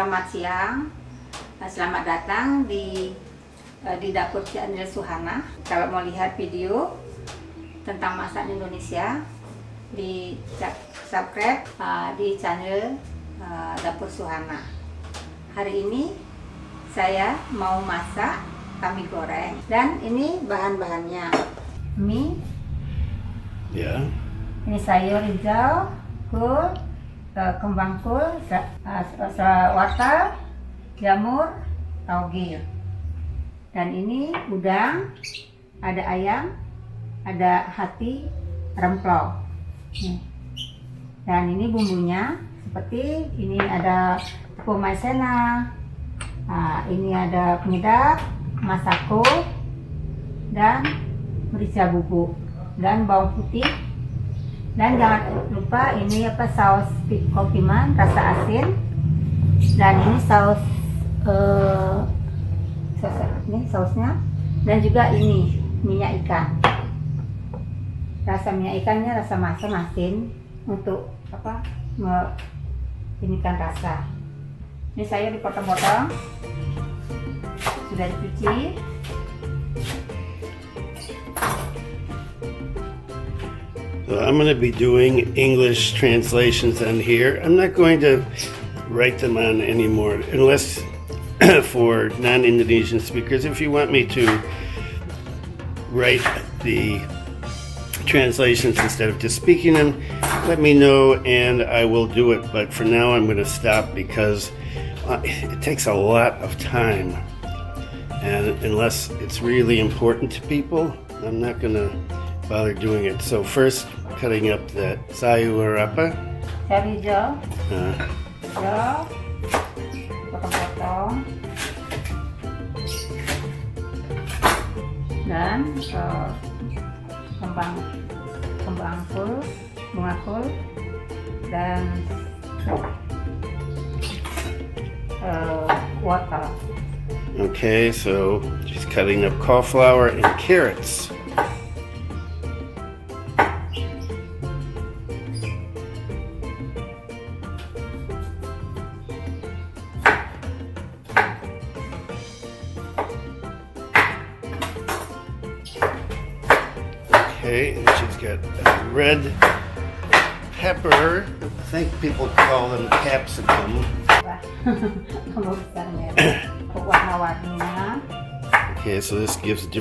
Selamat siang, selamat datang di Dapur Suhanah. Kalau mau lihat video tentang masakan Indonesia, di subscribe di channel Dapur Suhanah. Hari ini saya mau masak tamie goreng, dan ini bahan-bahannya: mie, ini sayur hijau, kol, kembang kol, wortel, jamur, tauge. Dan ini udang, ada ayam, ada hati, remplo. Dan ini bumbunya seperti ini: ada tepung maizena, ini ada penyedap, masako, dan merica bubuk, dan bawang putih. Dan jangan lupa ini saus kopiman rasa asin, dan ini ini sausnya, dan juga ini minyak ikan. Rasa minyak ikannya rasa masin untuk inikan rasa. Ini saya dipotong-potong, sudah dicuci. So I'm going to be doing English translations on here. I'm not going to write them on anymore, unless for non-Indonesian speakers. If you want me to write the translations instead of just speaking them, let me know and I will do it. But for now I'm going to stop because it takes a lot of time. And unless it's really important to people, I'm not going to bother doing it. So first, cutting up the sayuran apa? Sayur hijau, potong-potong, dan kembang kol, bunga kol, dan wortel. Okay, so she's cutting up cauliflower and carrots. Okay, and she's got red pepper. I think people call them capsicum. Okay, so this gives a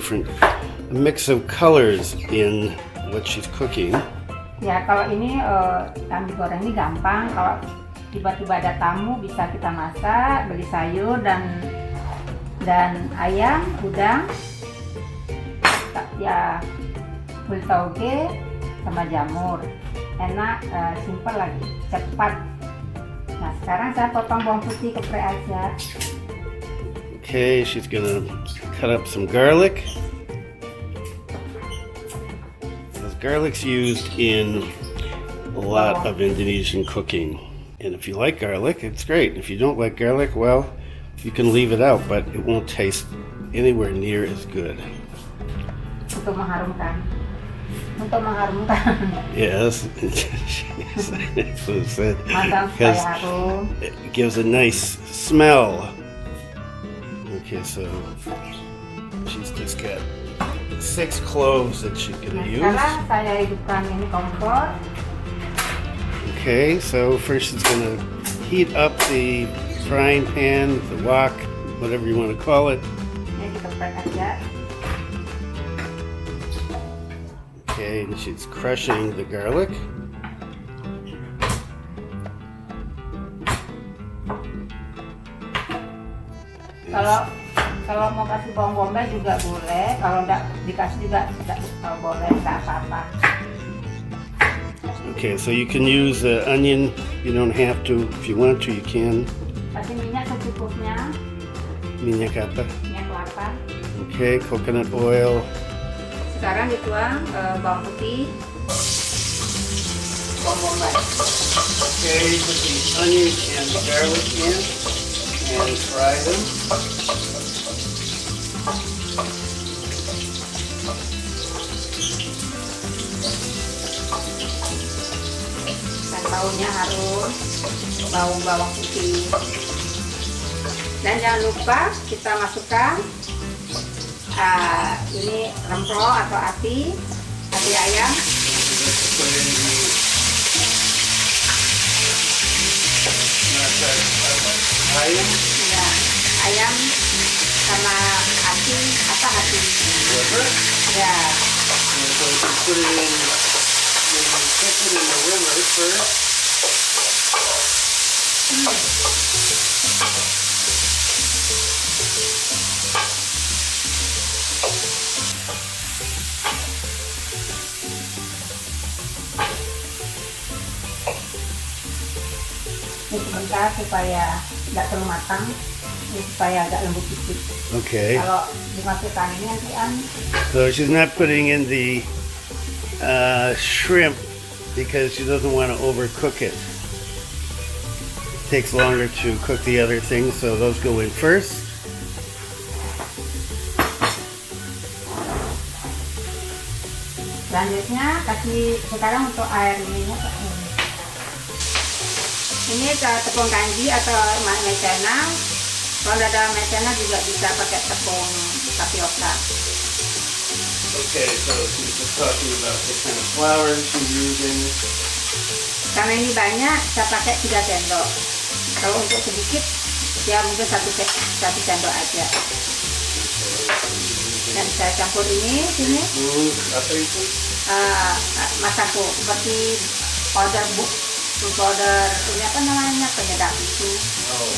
mix of colors in what she's cooking. Ya, kalau ini tamie goreng ini gampang. Kalau tiba-tiba ada tamu, bisa kita masak, beli sayur dan ayam, udang, ya beli tauge sama jamur. Enak, simpel lagi, cepat. Nah, sekarang saya potong bawang putih keprek aja. Okay, she's gonna cut up some garlic. Because garlic's used in a lot of Indonesian cooking. And if you like garlic, it's great. If you don't like garlic, well, you can leave it out, but it won't taste anywhere near as good. Untuk mengharumkan. Yes, that's what it said. Because it gives a nice smell. Okay, so she's just got 6 cloves that she's gonna use. Sekarang saya hidupkan ini kompor. Okay, so first she's gonna heat up the frying pan, the wok, whatever you want to call it. Ini kita prek aja. Okay, and she's crushing the garlic. Kalau mau kasih bawang bombay juga boleh. Kalau enggak dikasih juga boleh, enggak apa-apa. Okay, so you can use onion. You don't have to. If you want to, you can. Kasih minyak secukupnya. Minyak apa? Minyak kelapa. Okay, coconut oil. Sekarang dituang bawang putih, bawang bombay. Okay, put the onion and garlic in and fry them. Dan baunya harus bau bawang putih. Dan jangan lupa kita masukkan ini remplo atau ati ayam. Ayam. Ya, ayam sama hati hati. Ya. So you put it in, you put it in the rimmer first. Ini sebentar supaya nggak terlalu matang, ini supaya agak lembut sedikit. Okay. Kalau dimasukkan ini nanti So she's not putting in the shrimp because she doesn't want to overcook it. Takes longer to cook the other things, so those go in first. Selanjutnya kasih sekarang untuk air minyak. Ini tepung kanji atau maizena. Kalau ada maizena juga bisa pakai tepung tapioka. Okay, so she's just talking about the kind of flour she's using. Karena ini banyak, saya pakai 3 sendok. Kalau untuk sedikit, ya mungkin 1 sendok aja. Dan saya campur ini, sini. Apa itu? Masako, seperti powder ini apa namanya, penyedap itu. Oh.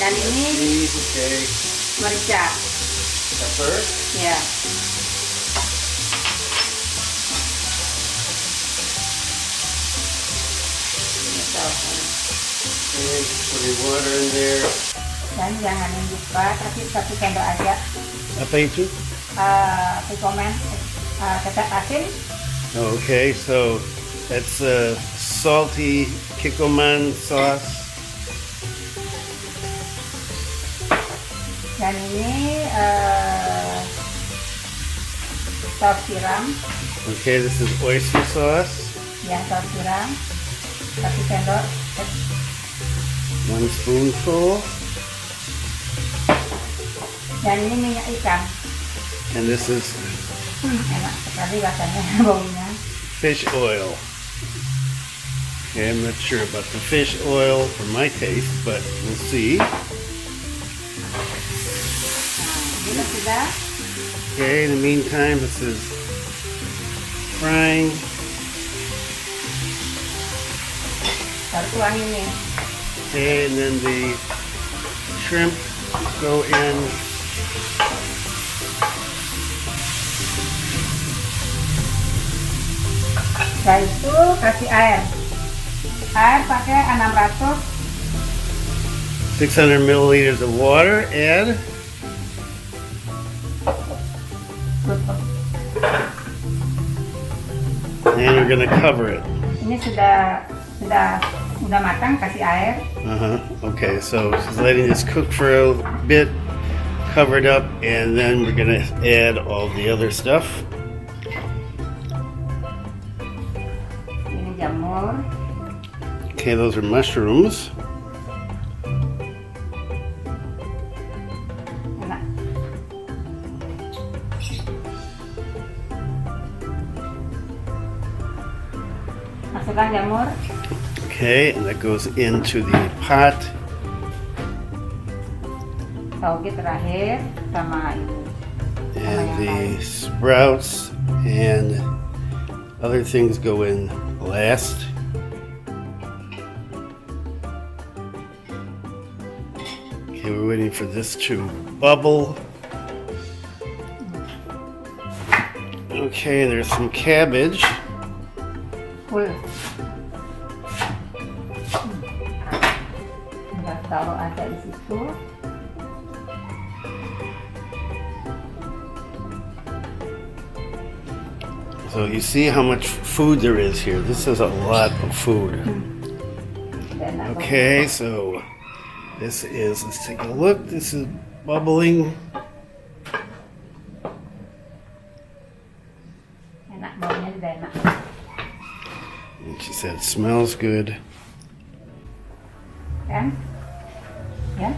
Dan ini Okay. merica. Pepper. Ya. Okay, putting water in there. Dan jangan lupa kasih 1 sendok aja. Apa itu? Rekomen kecap asin. Okay, so that's salty kikoman sauce. Dan ini saus tiram. Okay, this is oyster sauce. Ya, saus tiram 1 sendok. 1 spoonful. Dan ini minyak ikan. And this is Enak sekali rasanya baunya. fish oil. Okay, I'm not sure about the fish oil for my taste, but we'll see. Ini sudah. Okay, in the meantime, this is frying. Baru tuang ini. Okay, and then the shrimp go in. Setelah itu kasih air. Air pakai 600 milliliters of water, and we're gonna cover it. Ini sudah matang, kasih air. Okay, so she's letting this cook for a bit, covered up, and then we're gonna add all the other stuff. Ini jamur. Okay, those are mushrooms. Enak. Masukkan jamur. Okay, and that goes into the pot. Tauge terakhir sama ini. And the sprouts and other things go in last. Okay, we're waiting for this to bubble. Okay, there's some cabbage. Full. Nggak taruh aja di situ. So you see how much food there is here. This is a lot of food. Okay, so this is, let's take a look. This is bubbling. Enak, baunya juga enak. And she said it smells good. Kan? ya.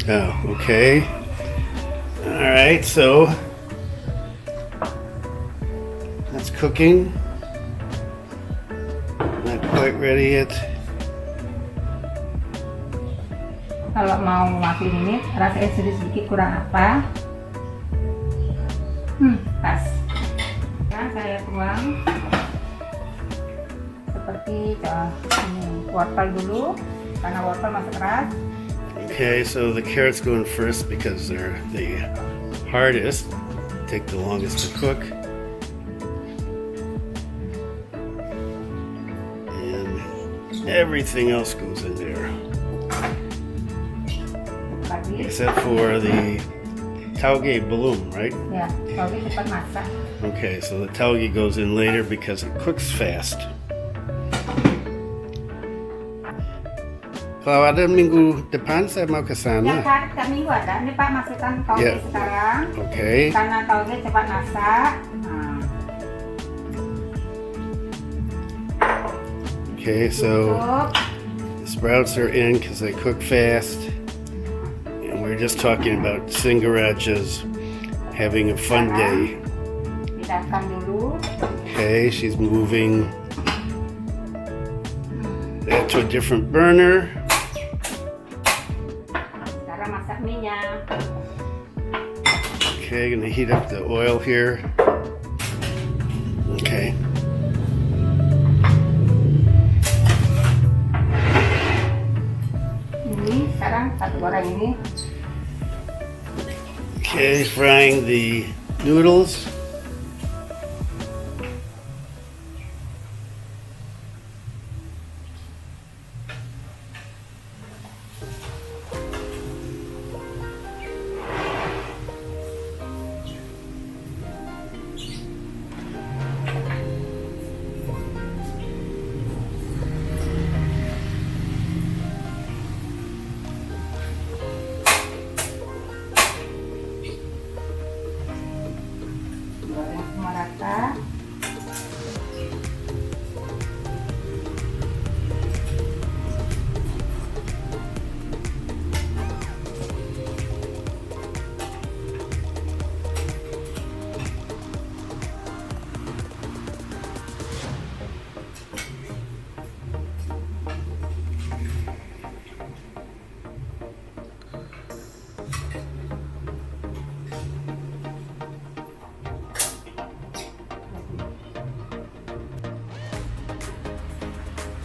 Oh, okay. All right, so that's cooking. Not quite ready yet. Kalau mau muffin ini rasanya sedikit kurang apa? Pas. Nah, saya tuang seperti ini wortel dulu karena wortel masih keras. Okay, so the carrots go in first because they're the hardest, take the longest to cook. And everything else goes in there. Except for the tauge belum, right? Ya, tauge cepat masak. Okay, so the tauge goes in later because it cooks fast. Kalau ada minggu depan saya mau ke Ya sana. kan, tiap minggu ada. Ini Pak masukkan tauge Ya. sekarang. Okay. Karena tauge cepat masak. Okay, so Untuk the sprouts are in because they cook fast. And we're just talking about Singaraja's having a fun day. Hidupkan dulu. Okay, she's moving that to a different burner. Sekarang masak minyak. Okay, gonna heat up the oil here. Okay. Ini sekarang satu goreng ini. Okay, frying the noodles. Goreng semua rata.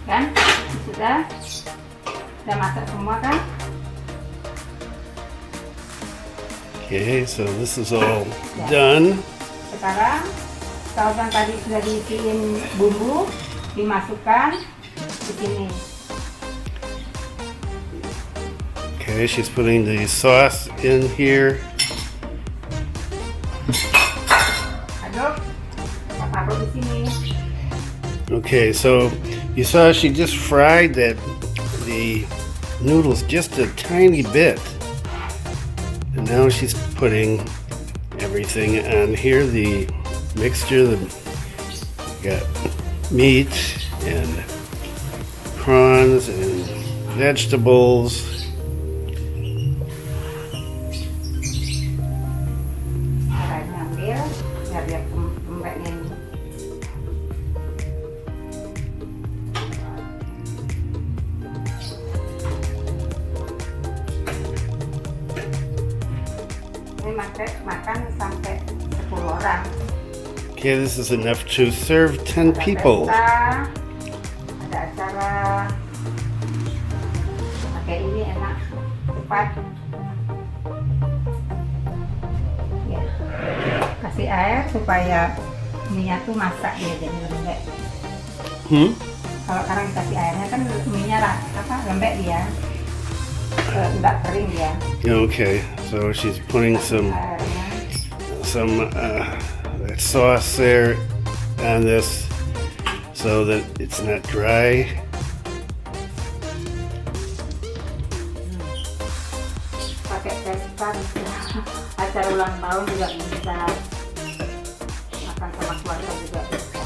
Kan? Sudah masak semua kan? Okay, so this is all done. Sekarang saus yang tadi sudah diisiin bumbu dimasukkan di sini. Okay, she's putting the sauce in here. Aduk, taruh di sini. Okay, so you saw she just fried the noodles just a tiny bit. And now she's putting everything on here, the mixture, got meat and prawns and vegetables. Caranya ambil, biar kembangnya ini. Ini makan sampai 10 orang. Okay, this is enough to serve 10 people. Pesta, ada acara. Pakai ini enak, cepat. Ya. Kasih air supaya minyak tuh masak dia jadi lembek. Kalau sekarang dikasih airnya kan minyak lembek dia, nggak kering dia. Okay, so she's putting some that sauce there on this so that it's not dry. Pakai pesta bisa, acara ulang tahun juga bisa, makan sama keluarga juga bisa.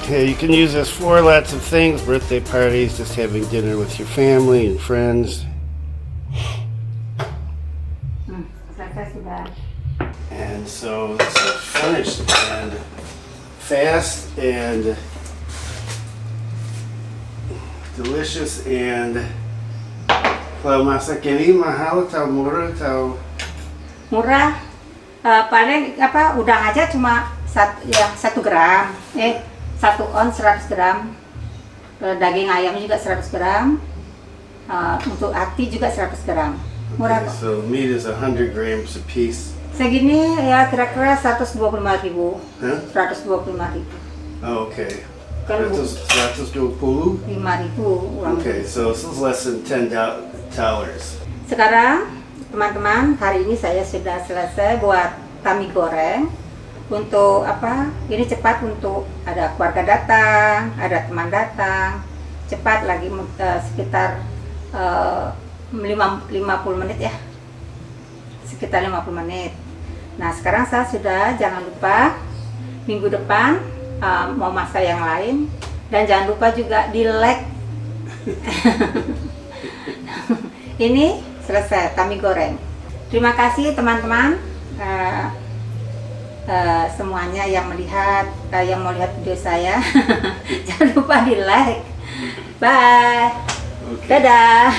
Okay, you can use this for lots of things, birthday parties, just having dinner with your family and friends. Selesai sudah. And so this is finished and fast and delicious. And kalau masak ini mahal atau murah atau Murah, paling udang aja cuma 1 gram, 1 ons 100 gram. Daging ayam juga 100 gram. Untuk hati juga 100 gram. Murah okay, kok. so meat is 100 grams a piece. Segini ya kira-kira 125.000. Huh? 125.000. Oh, okay. Kalau 120? 5.000 ulang. Okay, so this is less than $10. Sekarang teman-teman, hari ini saya sudah selesai buat tamie goreng. Untuk apa? Ini cepat, untuk ada keluarga datang, ada teman datang. Cepat lagi, sekitar 50 menit ya. Sekitar 50 menit. Nah, sekarang saya sudah, jangan lupa minggu depan mau masak yang lain, dan jangan lupa juga di like. Ini selesai tamie goreng. Terima kasih teman-teman semuanya yang melihat, yang mau lihat video saya. Jangan lupa di like. Bye. Okay. Dadah.